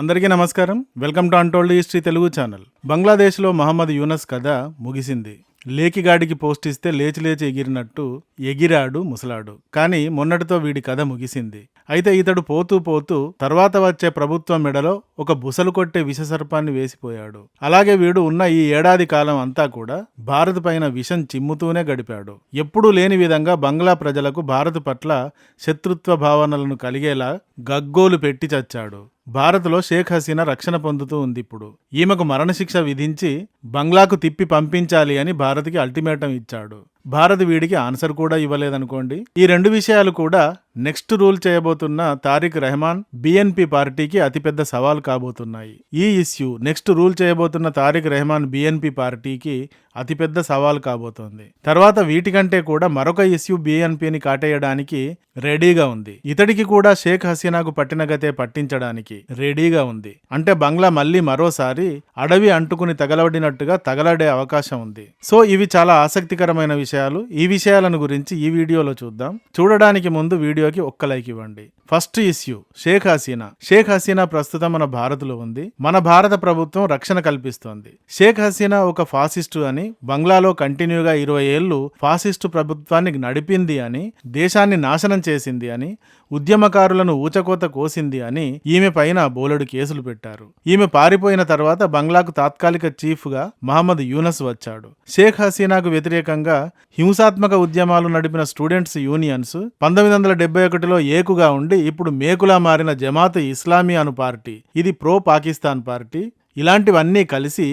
అందరికీ నమస్కారం. Welcome to untold history Telugu channel. బంగ్లాదేశ్లో మహమ్మద్ యూనస్ కథ ముగిసింది. లేకిగాడికి పోస్ట్ ఇస్తే లేచి లేచి ఎగిరినట్టు ఎగిరాడు ముసలాడు. కానీ మొన్నటితో వీడి కథ ముగిసింది. అయితే ఇతడు పోతూ పోతూ తర్వాత వచ్చే ప్రభుత్వం మెడలో ఒక బుసలు కొట్టే విషసర్పాన్ని వేసిపోయాడు. అలాగే వీడు ఉన్న ఈ ఏడాది కాలం అంతా కూడా భారత్ పైన విషం చిమ్ముతూనే గడిపాడు. ఎప్పుడూ లేని విధంగా బంగ్లా ప్రజలకు భారత్ పట్ల శత్రుత్వ భావనలను కలిగేలా గగ్గోలు పెట్టి చచ్చాడు. భారత్లో షేక్ హసీనా రక్షణ పొందుతూ ఉంది. ఇప్పుడు ఈమెకు మరణశిక్ష విధించి బంగ్లాకు తిప్పి పంపించాలి అని భారత్కి అల్టిమేటం ఇచ్చాడు. భారత్ వీడికి ఆన్సర్ కూడా ఇవ్వలేదనుకోండి. ఈ రెండు విషయాలు కూడా నెక్స్ట్ రూల్ చేయబోతున్న తారిక్ రెహమాన్ బిఎన్పి పార్టీకి అతిపెద్ద సవాల్ కాబోతున్నాయి. ఈ ఇష్యూ నెక్స్ట్ రూల్ చేయబోతున్న తారిక్ రెహమాన్ బిఎన్పి పార్టీకి అతిపెద్ద సవాల్ కాబోతోంది. తర్వాత వీటికంటే కూడా మరొక ఇష్యూ బిఎన్పిని కాటేయడానికి రెడీగా ఉంది. ఇతడికి కూడా షేక్ హసీనాకు పట్టిన గతే పట్టించడానికి రెడీగా ఉంది. అంటే బంగ్లా మళ్ళీ మరోసారి అడవి అంటుకుని తగలబడినట్టుగా తగలడే అవకాశం ఉంది. సో ఇవి చాలా ఆసక్తికరమైన విషయాలు. ఈ విషయాలను గురించి ఈ వీడియోలో చూద్దాం. చూడడానికి ముందు వీడియోకి ఒక్క లైక్ ఇవ్వండి. First issue Sheikh Hasina. షేక్ హసీనా ప్రస్తుతం మన భారత్లో ఉంది. మన భారత ప్రభుత్వం రక్షణ కల్పిస్తోంది. షేక్ హసీనా ఒక ఫాసిస్టు అని, బంగ్లాలో కంటిన్యూగా 20 ఏళ్లు ఫాసిస్టు ప్రభుత్వాన్ని నడిపింది అని, దేశాన్ని నాశనం చేసింది అని, ఉద్యమకారులను ఊచకోత కోసింది అని ఈమె పైన బోలెడు కేసులు పెట్టారు. ఈమె పారిపోయిన తర్వాత బంగ్లాకు తాత్కాలిక చీఫ్ గా మహమ్మద్ యూనస్ వచ్చాడు. షేక్ హసీనాకు వ్యతిరేకంగా హింసాత్మక ఉద్యమాలు నడిపిన స్టూడెంట్స్ యూనియన్స్ 1971లో ఏకుగా ఉండి ఇప్పుడు మేకులా మారిన జమాత్ ఇస్లామీ అను పార్టీ, ఇది ప్రో పాకిస్తాన్ పార్టీ, ఇలాంటివన్నీ కలిసి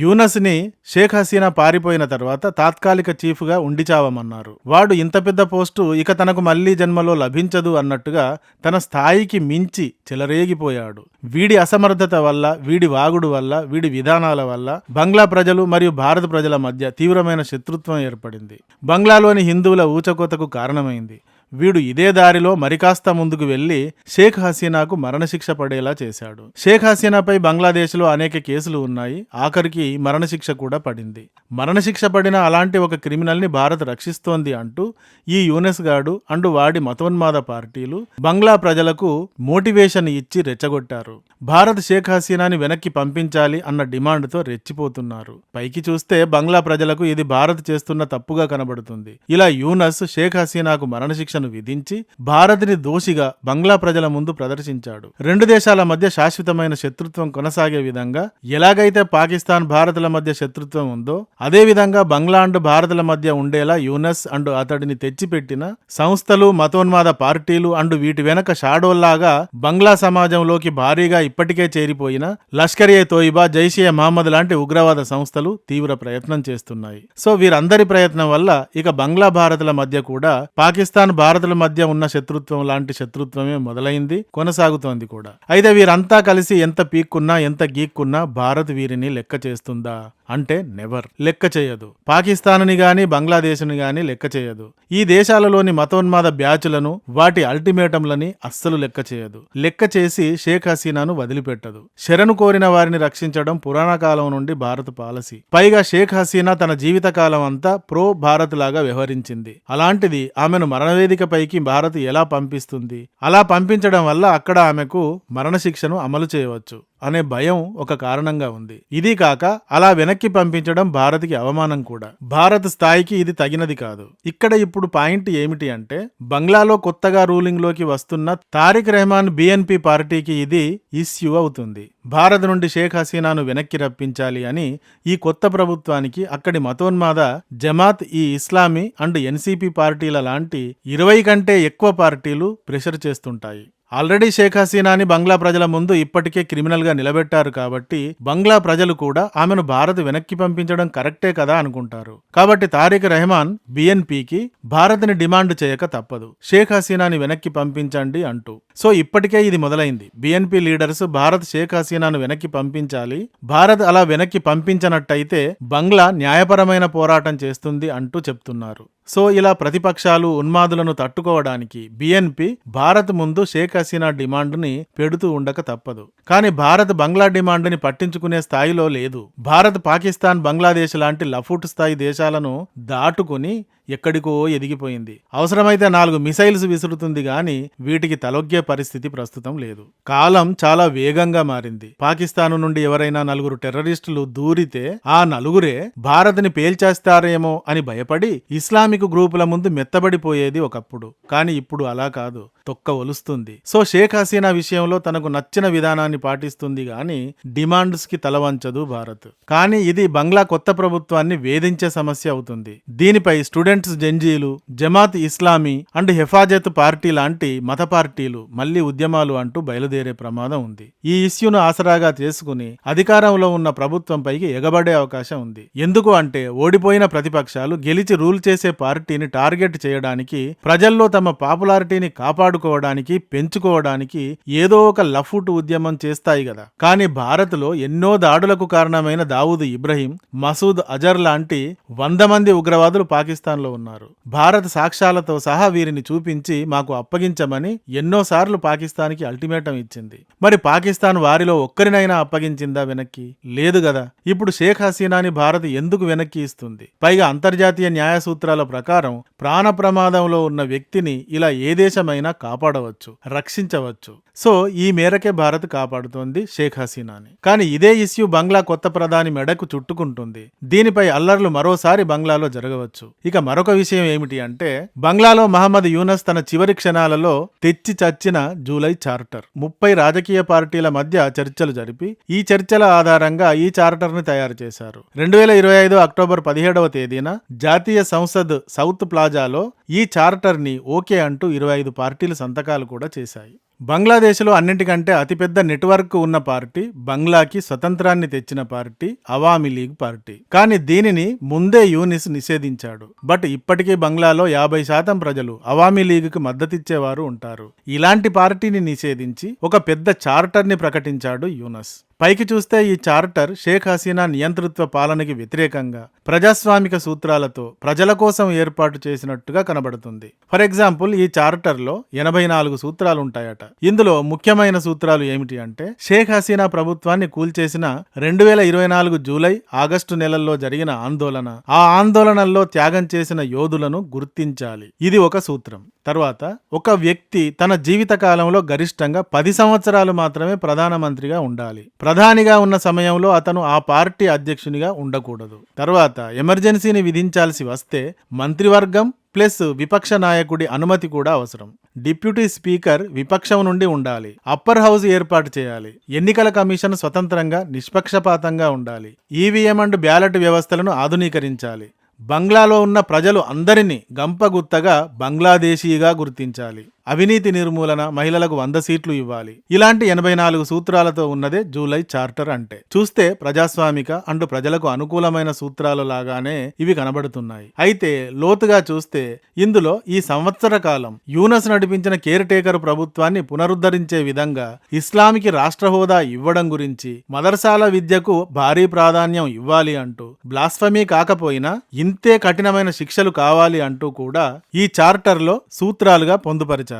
యూనస్ ని షేక్ హసీనా పారిపోయిన తర్వాత తాత్కాలిక చీఫ్ గా ఉండిచావమన్నారు. వాడు ఇంత పెద్ద పోస్టు ఇక తనకు మళ్లీ జన్మలో లభించదు అన్నట్టుగా తన స్థాయికి మించి చెలరేగిపోయాడు. వీడి అసమర్థత వల్ల, వీడి వాగుడు వల్ల, వీడి విధానాల వల్ల బంగ్లా ప్రజలు మరియు భారత ప్రజల మధ్య తీవ్రమైన శత్రుత్వం ఏర్పడింది. బంగ్లాలోని హిందువుల ఊచకోతకు కారణమైంది. వీడు ఇదే దారిలో మరికాస్త ముందుకు వెళ్లి షేక్ హసీనాకు మరణశిక్ష పడేలా చేశాడు. షేక్ హసీనాపై బంగ్లాదేశ్లో అనేక కేసులు ఉన్నాయి. ఆఖరికి మరణశిక్ష కూడా పడింది. మరణశిక్ష పడిన అలాంటి ఒక క్రిమినల్ ని భారత్ రక్షిస్తోంది అంటూ ఈ యూనస్ గాడు అండ్ వాడి మతోన్మాద పార్టీలు బంగ్లా ప్రజలకు మోటివేషన్ ఇచ్చి రెచ్చగొట్టారు. భారత్ షేక్ హసీనాని వెనక్కి పంపించాలి అన్న డిమాండ్తో రెచ్చిపోతున్నారు. పైకి చూస్తే బంగ్లా ప్రజలకు ఇది భారత్ చేస్తున్న తప్పుగా కనబడుతుంది. ఇలా యూనస్ షేక్ హసీనాకు మరణశిక్ష విధించి భారత్ని దోషిగా బంగ్లా ప్రజల ముందు ప్రదర్శించాడు. రెండు దేశాల మధ్య శాశ్వతమైన శత్రుత్వం కొనసాగే విధంగా ఎలాగైతే పాకిస్తాన్ భారత్ల మధ్య శత్రుత్వం ఉందో అదే విధంగా బంగ్లా అండ్ భారత్ల మధ్య ఉండేలా యూనస్ అండ్ అతడిని తెచ్చిపెట్టిన సంస్థలు, మతోన్మాద పార్టీలు అండ్ వీటి వెనక షాడోల్లాగా బంగ్లా సమాజంలోకి భారీగా ఇప్పటికే చేరిపోయిన లష్కర్-ఏ-తోయిబా, జైష్-ఏ-మహమ్మద్ లాంటి ఉగ్రవాద సంస్థలు తీవ్ర ప్రయత్నం చేస్తున్నాయి. సో వీరందరి ప్రయత్నం వల్ల ఇక బంగ్లా భారత్ల మధ్య కూడా పాకిస్తాన్ భారతుల మధ్య ఉన్న శత్రుత్వం లాంటి శత్రుత్వమే మొదలైంది, కొనసాగుతోంది కూడా. అయితే వీరంతా కలిసి ఎంత పీక్కున్నా, ఎంత గీక్కున్నా భారత్ వీరిని లెక్క చేస్తుందా అంటే నెవర్. లెక్క చేయదు. పాకిస్తాన్ని గాని బంగ్లాదేశ్ని గాని లెక్క చేయదు. ఈ దేశాలలోని మతోన్మాద బ్యాచులను, వాటి అల్టిమేటంలని అస్సలు లెక్క చేయదు. లెక్క చేసి షేక్ హసీనాను వదిలిపెట్టదు. శరణు కోరిన వారిని రక్షించడం పురాణ కాలం నుండి భారత్ పాలసీ. పైగా షేక్ హసీనా తన జీవితకాలం అంతా ప్రో భారత్ లాగా వ్యవహరించింది. అలాంటిది ఆమెను మరణవేదిక పైకి భారత్ ఎలా పంపిస్తుంది? అలా పంపించడం వల్ల అక్కడ ఆమెకు మరణశిక్షను అమలు చేయవచ్చు అనే భయం ఒక కారణంగా ఉంది. ఇది కాక అలా వెనక్కి పంపించడం భారత్కి అవమానం కూడా. భారత్ స్థాయికి ఇది తగినది కాదు. ఇక్కడ ఇప్పుడు పాయింట్ ఏమిటి అంటే బంగ్లాలో కొత్తగా రూలింగ్ లోకి వస్తున్న తారిక్ రెహమాన్ బిఎన్పి పార్టీకి ఇది ఇష్యూ అవుతుంది. భారత్ నుండి షేక్ హసీనాను వెనక్కి రప్పించాలి అని ఈ కొత్త ప్రభుత్వానికి అక్కడి మతోన్మాద జమాత్ ఈ ఇస్లామీ అండ్ ఎన్సిపి పార్టీల లాంటి 20 కంటే ఎక్కువ పార్టీలు ప్రెషర్ చేస్తుంటాయి. ఆల్రెడీ షేక్ హసీనాని బంగ్లా ప్రజల ముందు ఇప్పటికే క్రిమినల్ గా నిలబెట్టారు కాబట్టి బంగ్లా ప్రజలు కూడా ఆమెను భారత్ వెనక్కి పంపించడం కరెక్టే కదా అనుకుంటారు. కాబట్టి తారిక్ రెహమాన్ బిఎన్పికి భారత్ని డిమాండ్ చేయక తప్పదు, షేక్ హసీనాని వెనక్కి పంపించండి అంటూ. సో ఇప్పటికే ఇది మొదలైంది. బిఎన్పి లీడర్స్ భారత్ షేక్ హసీనాను వెనక్కి పంపించాలి, భారత్ అలా వెనక్కి పంపించనట్టయితే బంగ్లా న్యాయపరమైన పోరాటం చేస్తుంది అంటూ చెప్తున్నారు. సో ఇలా ప్రతిపక్షాలు, ఉన్మాదులను తట్టుకోవడానికి బిఎన్పి భారత్ ముందు షేక్ హసీనా డిమాండ్ని పెడుతూ ఉండక తప్పదు. కానీ భారత్ బంగ్లా డిమాండ్ని పట్టించుకునే స్థాయిలో లేదు. భారత్ పాకిస్తాన్, బంగ్లాదేశ్ లాంటి లఫూట్ స్థాయి దేశాలను దాటుకుని ఎక్కడికో ఎదిగిపోయింది. అవసరమైతే 4 మిసైల్స్ విసురుతుంది గాని వీటికి తలొగ్గే పరిస్థితి ప్రస్తుతం లేదు. కాలం చాలా వేగంగా మారింది. పాకిస్తాన్ నుండి ఎవరైనా 4 టెర్రరిస్టులు దూరితే ఆ నలుగురే భారత్ని పేల్చేస్తారేమో అని భయపడి ఇస్లామిక్ గ్రూపుల ముందు మెత్తబడిపోయేది ఒకప్పుడు. కానీ ఇప్పుడు అలా కాదు, తొక్క ఒలుస్తుంది. సో షేక్ హసీనా విషయంలో తనకు నచ్చిన విధానాన్ని పాటిస్తుంది గాని డిమాండ్స్ కి తలవంచదు భారత్. కానీ ఇది బంగ్లా కొత్త ప్రభుత్వాన్ని వేధించే సమస్య అవుతుంది. దీనిపై స్టూడెంట్స్ జంజీలు, జమాత్ ఇస్లామీ అండ్ హెఫాజత్ పార్టీ లాంటి మత పార్టీలు మళ్లీ ఉద్యమాలు అంటూ బయలుదేరే ప్రమాదం ఉంది. ఈ ఇష్యూను ఆసరాగా చేసుకుని అధికారంలో ఉన్న ప్రభుత్వంపైకి ఎగబడే అవకాశం ఉంది. ఎందుకు అంటే ఓడిపోయిన ప్రతిపక్షాలు గెలిచి రూల్ చేసే పార్టీని టార్గెట్ చేయడానికి, ప్రజల్లో తమ పాపులారిటీని కాపాడుకోవడానికి, పెంచుకోవడానికి ఏదో ఒక లఫుట్ ఉద్యమం చేస్తాయి కదా. కానీ భారత్ లో ఎన్నో దాడులకు కారణమైన దావూద్ ఇబ్రహీం, మసూద్ అజర్ లాంటి 100 మంది ఉగ్రవాదులు పాకిస్తాన్ లో ఉన్నారు. భారత్ సాక్ష్యాలతో సహా వీరిని చూపించి మాకు అప్పగించమని ఎన్నోసార్లు పాకిస్తాన్ కి అల్టిమేటం ఇచ్చింది. మరి పాకిస్తాన్ వారిలో ఒక్కరినైనా అప్పగించిందా వెనక్కి? లేదు గదా. ఇప్పుడు షేక్ హసీనాని భారత్ ఎందుకు వెనక్కి ఇస్తుంది? పైగా అంతర్జాతీయ న్యాయ సూత్రాల ప్రకారం ప్రాణ ప్రమాదంలో ఉన్న వ్యక్తిని ఇలా ఏ దేశమైనా కాపాడవచ్చు, రక్షించవచ్చు. సో ఈ మేరకే భారత్ కాపాడుతోంది షేక్ హసీనాని. కానీ ఇదే ఇష్యూ బంగ్లా కొత్త ప్రధాని మెడకు చుట్టుకుంటుంది. దీనిపై అల్లర్లు మరోసారి బంగ్లాలో జరగవచ్చు. ఇక మరొక విషయం ఏమిటి అంటే, బంగ్లాలో మహమ్మద్ యూనస్ తన చివరి క్షణాలలో తెచ్చి చచ్చిన జూలై చార్టర్. 30 రాజకీయ పార్టీల మధ్య చర్చలు జరిపి ఈ చర్చల ఆధారంగా ఈ చార్టర్ ని తయారు చేశారు. 2025 అక్టోబర్ 17వ తేదీన జాతీయ సంసద్ సౌత్ ప్లాజాలో ఈ చార్టర్ ని ఓకే అంటూ 25 పార్టీలు సంతకాలు కూడా చేశాయి. బంగ్లాదేశ్లో అన్నింటికంటే అతిపెద్ద నెట్వర్క్ ఉన్న పార్టీ, బంగ్లాకి స్వతంత్రాన్ని తెచ్చిన పార్టీ అవామీ లీగ్ పార్టీ. కానీ దీనిని ముందే యూనిస్ నిషేధించాడు. బట్ ఇప్పటికీ బంగ్లాలో 50% ప్రజలు అవామీ లీగ్కి మద్దతిచ్చేవారు ఉంటారు. ఇలాంటి పార్టీని నిషేధించి ఒక పెద్ద చార్టర్ ని ప్రకటించాడు యూనస్. పైకి చూస్తే ఈ చార్టర్ షేక్ హసీనా నియంతృత్వ పాలనకి వ్యతిరేకంగా ప్రజాస్వామిక సూత్రాలతో ప్రజల కోసం ఏర్పాటు చేసినట్టుగా కనబడుతుంది. ఫర్ ఎగ్జాంపుల్, ఈ చార్టర్లో 84 సూత్రాలుంటాయట. ఇందులో ముఖ్యమైన సూత్రాలు ఏమిటి అంటే, షేక్ హసీనా ప్రభుత్వాన్ని కూల్చేసిన 2024 జూలై, ఆగస్టు నెలల్లో జరిగిన ఆందోళన, ఆ ఆందోళనల్లో త్యాగం చేసిన యోధులను గుర్తించాలి. ఇది ఒక సూత్రం. తర్వాత, ఒక వ్యక్తి తన జీవిత కాలంలో గరిష్టంగా 10 సంవత్సరాలు మాత్రమే ప్రధానమంత్రిగా ఉండాలి. ప్రధానిగా ఉన్న సమయంలో అతను ఆ పార్టీ అధ్యక్షునిగా ఉండకూడదు. తర్వాత, ఎమర్జెన్సీని విధించాల్సి వస్తే మంత్రివర్గం ప్లస్ విపక్ష నాయకుడి అనుమతి కూడా అవసరం. డిప్యూటీ స్పీకర్ విపక్షం నుండి ఉండాలి. అప్పర్ హౌస్ ఏర్పాటు చేయాలి. ఎన్నికల కమిషన్ స్వతంత్రంగా, నిష్పక్షపాతంగా ఉండాలి. ఈవీఎం అండ్ బ్యాలెట్ వ్యవస్థలను ఆధునీకరించాలి. బంగ్లాలో ఉన్న ప్రజలు అందరినీ గంపగుత్తగా బంగ్లాదేశీగా గుర్తించాలి. అవినీతి నిర్మూలన, మహిళలకు 100 సీట్లు ఇవ్వాలి. ఇలాంటి 84 సూత్రాలతో ఉన్నదే జూలై చార్టర్ అంటే. చూస్తే ప్రజాస్వామిక అండ్ ప్రజలకు అనుకూలమైన సూత్రాలు లాగానే ఇవి కనబడుతున్నాయి. అయితే లోతుగా చూస్తే ఇందులో ఈ సంవత్సర కాలం యూనస్ నడిపించిన కేర్ టేకర్ ప్రభుత్వాన్ని పునరుద్ధరించే విధంగా ఇస్లామికి రాష్ట్ర హోదా ఇవ్వడం గురించి, మదర్సాల విద్యకు భారీ ప్రాధాన్యం ఇవ్వాలి అంటూ, బ్లాస్ఫమీ కాకపోయినా ఇంతే కఠినమైన శిక్షలు కావాలి అంటూ కూడా ఈ చార్టర్లో సూత్రాలుగా పొందుపరిచారు.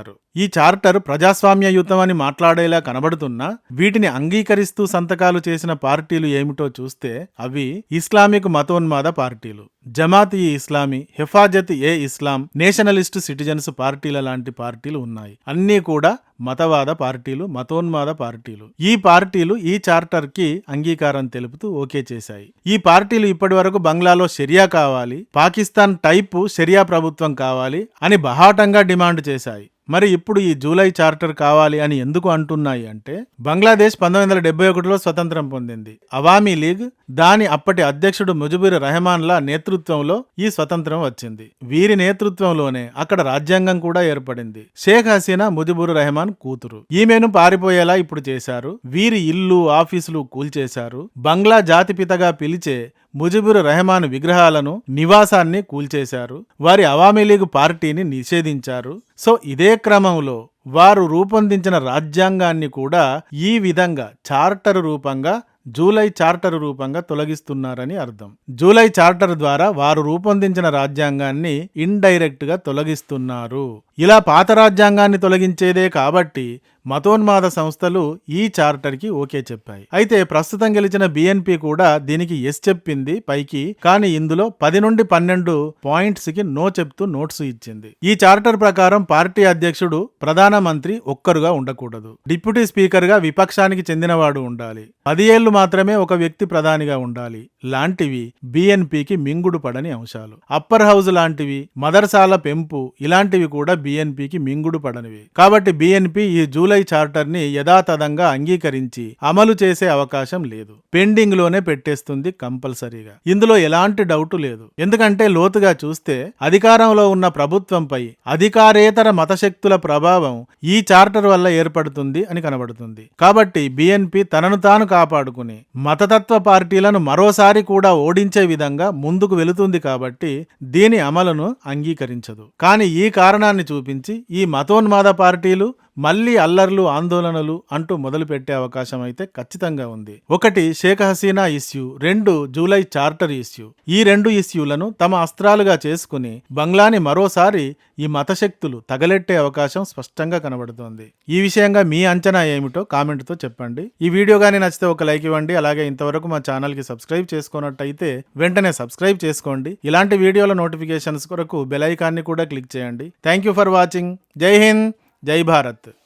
ఈ చార్టర్ ప్రజాస్వామ్యయుతం అని మాట్లాడేలా కనబడుతున్నా వీటిని అంగీకరిస్తూ సంతకాలు చేసిన పార్టీలు ఏమిటో చూస్తే అవి ఇస్లామిక్ మతోన్మాద పార్టీలు. జమాత్ ఈ ఇస్లామీ, హెఫాజత్ ఏ ఇస్లాం, నేషనలిస్ట్ సిటిజన్స్ పార్టీల లాంటి పార్టీలు ఉన్నాయి. అన్నీ కూడా మతవాద పార్టీలు, మతోన్మాద పార్టీలు. ఈ పార్టీలు ఈ చార్టర్ కి అంగీకారం తెలుపుతూ ఓకే చేశాయి. ఈ పార్టీలు ఇప్పటి వరకు బంగ్లాలో షరియా కావాలి, పాకిస్తాన్ టైపు షరియా ప్రభుత్వం కావాలి అని బహాటంగా డిమాండ్ చేశాయి. మరి ఇప్పుడు ఈ జూలై చార్టర్ కావాలి అని ఎందుకు అంటున్నాయి అంటే, బంగ్లాదేశ్ 1971లో స్వతంత్రం పొందింది. అవామీ లీగ్, దాని అప్పటి అధ్యక్షుడు ముజిబుర్ రెహమాన్ల నేతృత్వంలో ఈ స్వతంత్రం వచ్చింది. వీరి నేతృత్వంలోనే అక్కడ రాజ్యాంగం కూడా ఏర్పడింది. షేక్ హసీనా ముజిబుర్ రెహమాన్ కూతురు. ఈమెను పారిపోయేలా ఇప్పుడు చేశారు. వీరి ఇల్లు, ఆఫీసులు కూల్చేశారు. బంగ్లా జాతిపితగా పిలిచే ముజిబుర్ రెహమాన్ విగ్రహాలను, నివాసాన్ని కూల్చేశారు. వారి అవామీ లీగ్ పార్టీని నిషేధించారు. సో ఇదే క్రమంలో వారు రూపొందించిన రాజ్యాంగాన్ని కూడా ఈ విధంగా చార్టర్ రూపంగా, జూలై చార్టర్ రూపంగా తొలగిస్తున్నారని అర్థం. జూలై చార్టర్ ద్వారా వారు రూపొందించిన రాజ్యాంగాన్ని ఇండైరెక్ట్ గా తొలగిస్తున్నారు. ఇలా పాత రాజ్యాంగాన్ని తొలగించేదే కాబట్టి మతోన్మాద సంస్థలు ఈ చార్టర్కి ఓకే చెప్పాయి. అయితే ప్రస్తుతం గెలిచిన బీఎన్పీ కూడా దీనికి ఎస్ చెప్పింది పైకి, కానీ ఇందులో 10 నుండి 12 పాయింట్స్ కి నో చెప్తూ నోట్స్ ఇచ్చింది. ఈ చార్టర్ ప్రకారం పార్టీ అధ్యక్షుడు ప్రధానమంత్రి ఒక్కరుగా ఉండకూడదు, డిప్యూటీ స్పీకర్ గా విపక్షానికి చెందినవాడు ఉండాలి, 10 ఏళ్లు మాత్రమే ఒక వ్యక్తి ప్రధానిగా ఉండాలి లాంటివి బీఎన్పీకి మింగుడు పడని అంశాలు. అప్పర్ హౌస్ లాంటివి, మదర్సాల పెంపు ఇలాంటివి కూడా బీఎన్పీకి మింగుడు పడనివి. కాబట్టి బీఎన్పీ ఈ జూలై చార్టర్ ని యథాతథంగా అంగీకరించి అమలు చేసే అవకాశం లేదు, పెండింగ్ లోనే పెట్టేస్తుంది కంపల్సరీగా. ఇందులో ఎలాంటి డౌట్ లేదు. ఎందుకంటే లోతుగా చూస్తే అధికారంలో ఉన్న ప్రభుత్వంపై అధికారేతర మతశక్తుల ప్రభావం ఈ చార్టర్ వల్ల ఏర్పడుతుంది అని కనబడుతుంది. కాబట్టి బీఎన్పీ తనను తాను కాపాడుకుని మతతత్వ పార్టీలను మరోసారి కూడా ఓడించే విధంగా ముందుకు వెళుతుంది కాబట్టి దీని అమలును అంగీకరించదు. కానీ ఈ కారణాన్ని చూపించి ఈ మతోన్మాద పార్టీలు మళ్లీ అల్లర్లు, ఆందోళనలు అంటూ మొదలు పెట్టే అవకాశం అయితే ఖచ్చితంగా ఉంది. ఒకటి Sheikh Hasina issue, 2 July charter issue. ఈ 2 ఇష్యూలను తమ అస్త్రాలుగా చేసుకుని బంగ్లాని మరోసారి ఈ మతశక్తులు తగలెట్టే అవకాశం స్పష్టంగా కనబడుతోంది. ఈ విషయంగా మీ అంచనా ఏమిటో కామెంట్తో చెప్పండి. ఈ వీడియో గానీ నచ్చితే ఒక లైక్ ఇవ్వండి. అలాగే ఇంతవరకు మా ఛానల్కి సబ్స్క్రైబ్ చేసుకున్నట్టయితే వెంటనే సబ్స్క్రైబ్ చేసుకోండి. ఇలాంటి వీడియోల నోటిఫికేషన్స్ కొరకు బెల్ ఐకాన్ని కూడా క్లిక్ చేయండి. Thank you for watching. జై హింద్, జై భారత్.